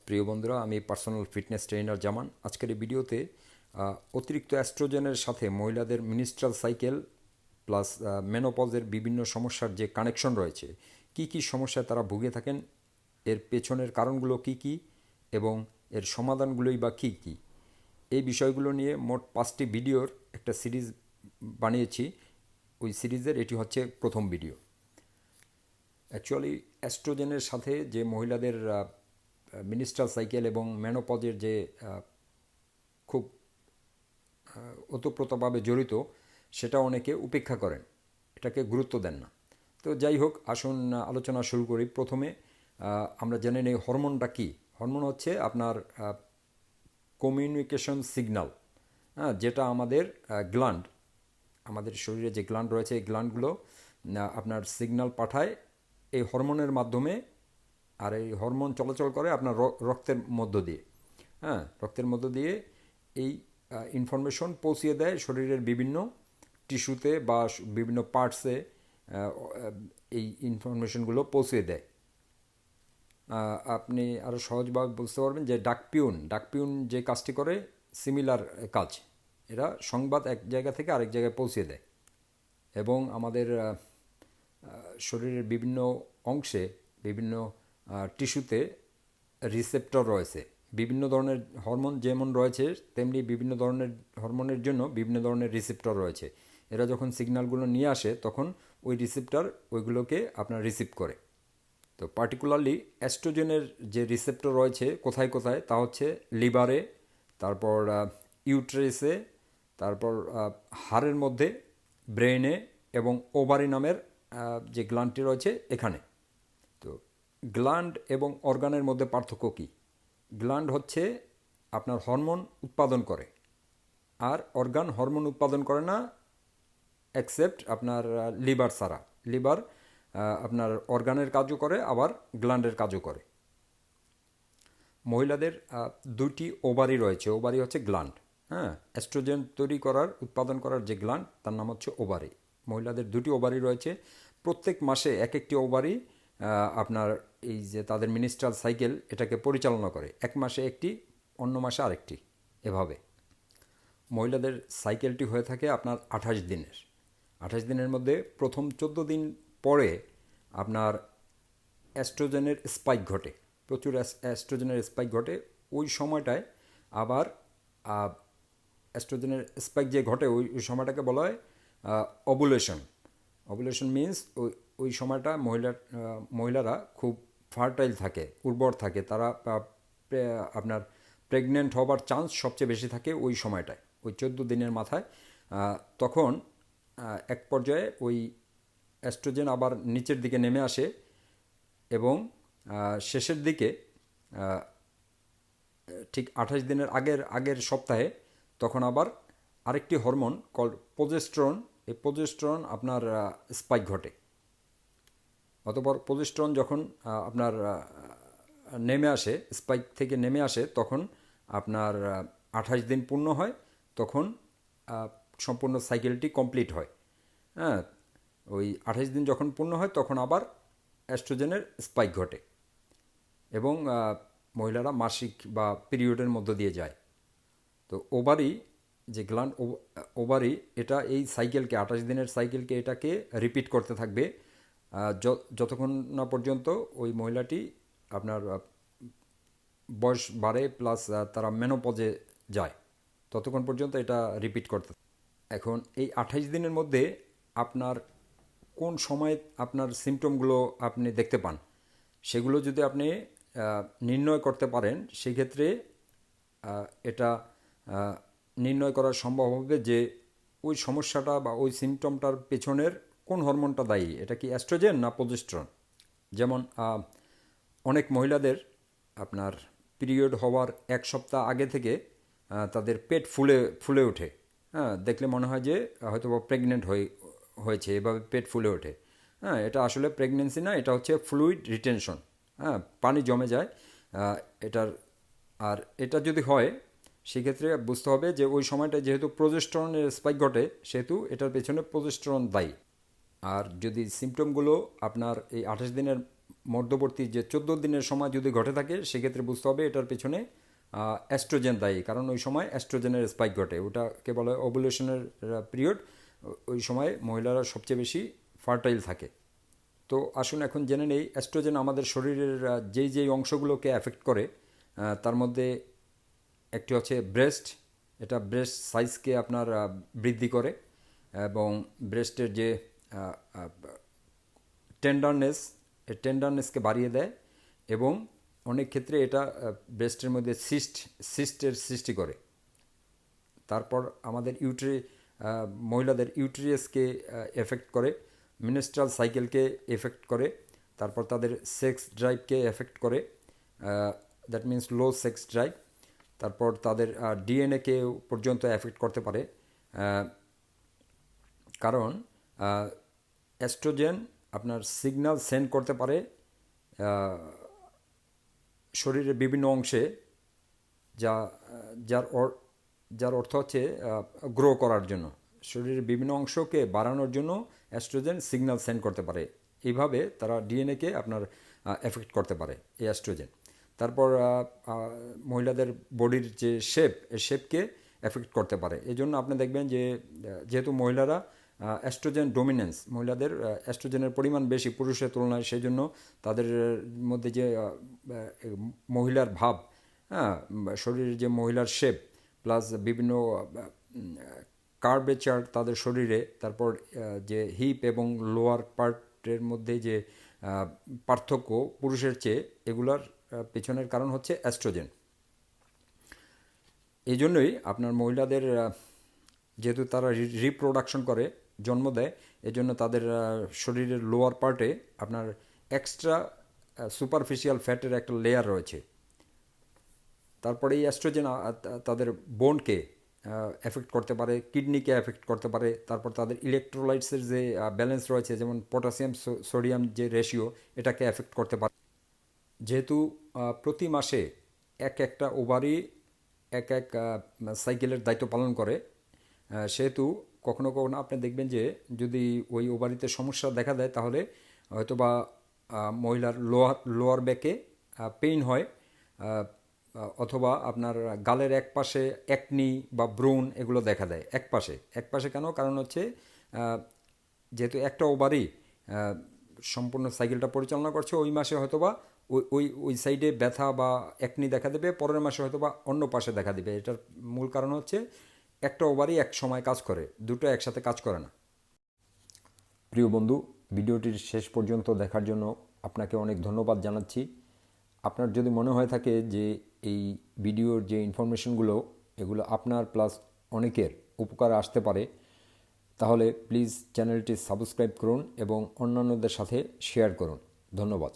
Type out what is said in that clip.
প্রিয় বন্ধুরা, আমি পার্সোনাল ফিটনেস ট্রেনার জামান। আজকের এই ভিডিওতে অতিরিক্ত অ্যাস্ট্রোজেনের সাথে মহিলাদের মিনিস্ট্রাল সাইকেল প্লাস মেনোপজের বিভিন্ন সমস্যার যে কানেকশন রয়েছে, কি কি সমস্যায় তারা ভুগে থাকেন, এর পেছনের কারণগুলো কি কি এবং এর সমাধানগুলোই বা কী কী, এই বিষয়গুলো নিয়ে মোট 5টি ভিডিওর একটা সিরিজ বানিয়েছি। ওই সিরিজের এটি হচ্ছে প্রথম ভিডিও। অ্যাকচুয়ালি অ্যাস্ট্রোজেনের সাথে যে মহিলাদের মিনিস্ট্রাল সাইকেল এবং মেনোপজের যে খুব ওতপ্রোতভাবে জড়িত, সেটা অনেকে উপেক্ষা করেন, এটাকে গুরুত্ব দেন না। তো যাই হোক, আসুন আলোচনা শুরু করি। প্রথমে আমরা জেনে নেই হরমোনটা কী। হরমোন হচ্ছে আপনার কমিউনিকেশন সিগন্যাল, যেটা আমাদের গ্ল্যান্ড, আমাদের শরীরে যে গ্ল্যান্ড রয়েছে, এই গ্ল্যান্ডগুলো আপনার সিগন্যাল পাঠায় এই হরমোনের মাধ্যমে। আর এই হরমোন চলাচল করে আপনার রক্তের মধ্য দিয়ে। রক্তের মধ্য দিয়ে এই ইনফরমেশন পৌঁছিয়ে দেয় শরীরের বিভিন্ন টিস্যুতে বা বিভিন্ন পার্টসে। এই ইনফরমেশনগুলো পৌঁছিয়ে দেয়। আপনি আরও সহজভাবে বুঝতে পারবেন যে ডাকপিউন যে কাজটি করে, সিমিলার কাজ। এরা সংবাদ এক জায়গা থেকে আরেক জায়গায় পৌঁছে দেয়। এবং আমাদের শরীরের বিভিন্ন অংশে, বিভিন্ন টিস্যুতে রিসেপ্টর রয়েছে। বিভিন্ন ধরনের হরমোন যেমন রয়েছে, তেমনি বিভিন্ন ধরনের হরমোনের জন্য বিভিন্ন ধরনের রিসেপ্টর রয়েছে। এরা যখন সিগন্যালগুলো নিয়ে আসে, তখন ওই রিসেপ্টর ওইগুলোকে আপনার রিসিভ করে। তো পার্টিকুলারলি অ্যাস্ট্রোজেনের যে রিসেপ্টর রয়েছে কোথায় কোথায়, তা হচ্ছে লিভারে, তারপর ইউট্রেসে, তারপর হাড়ের মধ্যে, ব্রেনে এবং ওভারি নামের যে গ্ল্যান্ডটি রয়েছে এখানে। তো গ্ল্যান্ড এবং অর্গানের মধ্যে পার্থক্য কী? গ্ল্যান্ড হচ্ছে আপনার হরমোন উৎপাদন করে, আর অর্গান হরমোন উৎপাদন করে না, এক্সেপ্ট আপনার লিভার ছাড়া। লিভার আপনার অর্গানের কাজও করে, আবার গ্ল্যান্ডের কাজও করে। মহিলাদের 2টি ওভারি রয়েছে। ওভারি হচ্ছে গ্ল্যান্ড। অ্যাস্ট্রোজেন তৈরি করার, উৎপাদন করার যে গ্ল্যান্ড, তার নাম হচ্ছে ওভারি। মহিলাদের 2টি ওভারি রয়েছে। প্রত্যেক মাসে এক একটি ওভারি আপনার এই যে তাদের মিনিস্ট্রাল সাইকেল, এটাকে পরিচালনা করে। এক মাসে একটি, অন্য মাসে আরেকটি, এভাবে। মহিলাদের সাইকেলটি হয়ে থাকে আপনার 28 দিনের। 28 দিনের মধ্যে প্রথম 14 দিন পরে আপনার অ্যাস্ট্রোজেনের স্পাইক ঘটে, প্রচুর অ্যাস্ট্রোজেনের স্পাইক ঘটে। ওই সময়টায় আবার অ্যাস্ট্রোজেনের স্পাইক যে ঘটে, ওই সময়টাকে বলা হয় ওভুলেশন। ওভুলেশন মিনস ওই সময়টা মহিলারা খুব ফার্টাইল থাকে, উর্বর থাকে। তারা আপনার প্রেগনেন্ট হবার চান্স সবচেয়ে বেশি থাকে ওই সময়টায়, ওই 14 দিনের মাথায়। তখন এক পর্যায়ে ওই অ্যাস্ট্রোজেন আবার নিচের দিকে নেমে আসে এবং শেষের দিকে ঠিক 28 দিনের আগের সপ্তাহে তখন আবার আরেকটি হরমোন কল প্রোজেস্টেরন। এই প্রোজেস্টেরন আপনার স্পাইক ঘটে। অতঃপর প্রোজেস্টেরন যখন আপনার নেমে আসে, স্পাইক থেকে নেমে আসে, তখন আপনার 28 দিন পূর্ণ হয়। তখন সম্পূর্ণ সাইকেলটি কমপ্লিট হয়। ওই 28 দিন যখন পূর্ণ হয়, তখন আবার অ্যাস্ট্রোজেনের স্পাইক ঘটে এবং মহিলারা মাসিক বা পিরিয়ডের মধ্য দিয়ে যায়। তো ওভারি যে গ্ল্যান্ড, ওভারি, এটা এই সাইকেলকে, 28 দিনের সাইকেলকে, এটাকে রিপিট করতে থাকবে যতক্ষণ না পর্যন্ত ওই মহিলাটি আপনার বয়স বাড়ে, প্লাস তারা মেনোপজে যায়, ততক্ষণ পর্যন্ত এটা রিপিট করতে। এখন এই 28 দিনের মধ্যে আপনার কোন সময় আপনার সিমটমগুলো আপনি দেখতে পান, সেগুলো যদি আপনি নির্ণয় করতে পারেন, সেক্ষেত্রে এটা নির্ণয় করা সম্ভব হবে যে ওই সমস্যাটা বা ওই সিমটমটার পেছনের কোন হরমোনটা দায়ী। এটা কি অ্যাস্ট্রোজেন না প্রোজেস্টেরন? যেমন অনেক মহিলাদের আপনার পিরিয়ড হওয়ার 1 সপ্তাহ আগে থেকে তাদের পেট ফুলে ওঠে। দেখলে মনে হয় যে হয়তো প্রেগনেন্ট হয়েছে, এভাবে পেট ফুলে ওঠে। এটা আসলে প্রেগনেন্সি না, এটা হচ্ছে ফ্লুইড রিটেনশন। পানি জমে যায় এটার। আর এটা যদি হয়, সেক্ষেত্রে বুঝতে হবে যে ওই সময়টা যেহেতু প্রোজেস্টেরনের স্পাইক ঘটে, সেহেতু এটার পেছনে প্রোজেস্টেরন দায়ী। আর যদি সিমটমগুলো আপনার এই 28 দিনের মধ্যবর্তী যে 14 দিনের সময় যদি ঘটে থাকে সেক্ষেত্রে বুঝতে হবে এটার পেছনে অ্যাস্ট্রোজেন দায়ী, কারণ ওই সময় অ্যাস্ট্রোজেনের স্পাইক ঘটে, ওটাকে বলে ওভুলেশনের পিরিয়ড। ওই সময় মহিলারা সবচেয়ে বেশি ফার্টাইল থাকে। তো আসুন এখন জেনে নেই অ্যাস্ট্রোজেন আমাদের শরীরের যেই যেই অংশগুলোকে অ্যাফেক্ট করে। তার মধ্যে একটি হচ্ছে ব্রেস্ট, এটা ব্রেস্ট সাইজকে আপনার বৃদ্ধি করে এবং ব্রেস্টের যে টেন্ডারনেস, এই টেন্ডারনেসকে বাড়িয়ে দেয় এবং অনেক ক্ষেত্রে এটা ব্রেস্টের মধ্যে সিস্টের সৃষ্টি করে। তারপর আমাদের মহিলাদের ইউটেরিয়াসকে এফেক্ট করে, মিনস্ট্রাল সাইকেলকে এফেক্ট করে, তারপর তাদের সেক্স ড্রাইভকে এফেক্ট করে, that means low sex drive. তারপর তাদের ডিএনএকে পর্যন্ত এফেক্ট করতে পারে, কারণ অ্যাস্ট্রোজেন আপনার সিগন্যাল সেন্ড করতে পারে শরীরের বিভিন্ন অংশে, যা যার অর্থ হচ্ছে গ্রো করার জন্য, শরীরের বিভিন্ন অংশকে বাড়ানোর জন্য অ্যাস্ট্রোজেন সিগন্যাল সেন্ড করতে পারে। এইভাবে তারা ডিএনএকে আপনার এফেক্ট করতে পারে এই অ্যাস্ট্রোজেন। তারপর মহিলাদের বডির যে এই শেপকে এফেক্ট করতে পারে। এই জন্য আপনি দেখবেন যে যেহেতু মহিলারা অ্যাস্ট্রোজেন ডোমিনেন্স, মহিলাদের অ্যাস্ট্রোজেনের পরিমাণ বেশি পুরুষের তুলনায়, সেই জন্য তাদের মধ্যে যে মহিলার ভাব, হ্যাঁ, শরীরের যে মহিলার শেপ প্লাস বিভিন্ন কার্ভেচার তাদের শরীরে, তারপর যে হিপ এবং লোয়ার পার্টের মধ্যে যে পার্থক্য পুরুষের চেয়ে, এগুলার পেছনের কারণ হচ্ছে অ্যাস্ট্রোজেন। এই জন্যই আপনার মহিলাদের যেহেতু তারা রিপ্রোডাকশন করে, জন্ম দেয়, এজন্য তাদের শরীরের লোয়ার পার্টে আপনার এক্সট্রা সুপারফিশিয়াল ফ্যাটের একটা লেয়ার রয়েছে। তারপরে এই অ্যাস্ট্রোজেন তাদের বোনকে এফেক্ট করতে পারে, কিডনিকে এফেক্ট করতে পারে, তারপর তাদের ইলেকট্রোলাইটসের যে ব্যালেন্স রয়েছে, যেমন পটাশিয়াম সোডিয়াম যে রেশিও, এটাকে এফেক্ট করতে পারে। যেহেতু প্রতি মাসে একটা ওভারি এক সাইকেলের দায়িত্ব পালন করে, সেহেতু কখনো কখনো আপনি দেখবেন যে যদি ওই ওভারিতে সমস্যা দেখা দেয়, তাহলে হয়তোবা মহিলার লোয়ার ব্যাকে পেইন হয়, অথবা আপনার গালের এক পাশে একনি বা ব্রণ এগুলো দেখা দেয়। এক পাশে কেন? কারণ হচ্ছে যেহেতু একটা ওভারি সম্পূর্ণ সাইকেলটা পরিচালনা করছে, ওই মাসে হয়তোবা ওই সাইডে ব্যথা বা একনি দেখা দেবে, পরের মাসে হয়তোবা অন্য পাশে দেখা দেবে। এটার মূল কারণ হচ্ছে একটা ওভারি এক সময় কাজ করে, দুটো একসাথে কাজ করে না। প্রিয় বন্ধু, ভিডিওটির শেষ পর্যন্ত দেখার জন্য আপনাকে অনেক ধন্যবাদ জানাচ্ছি। আপনার যদি মনে হয়ে থাকে যে এই ভিডিওর যে ইনফরমেশনগুলো, এগুলো আপনার প্লাস অনেকের উপকার আসতে পারে, তাহলে প্লিজ চ্যানেলটি সাবস্ক্রাইব করুন এবং অন্যান্যদের সাথে শেয়ার করুন। ধন্যবাদ।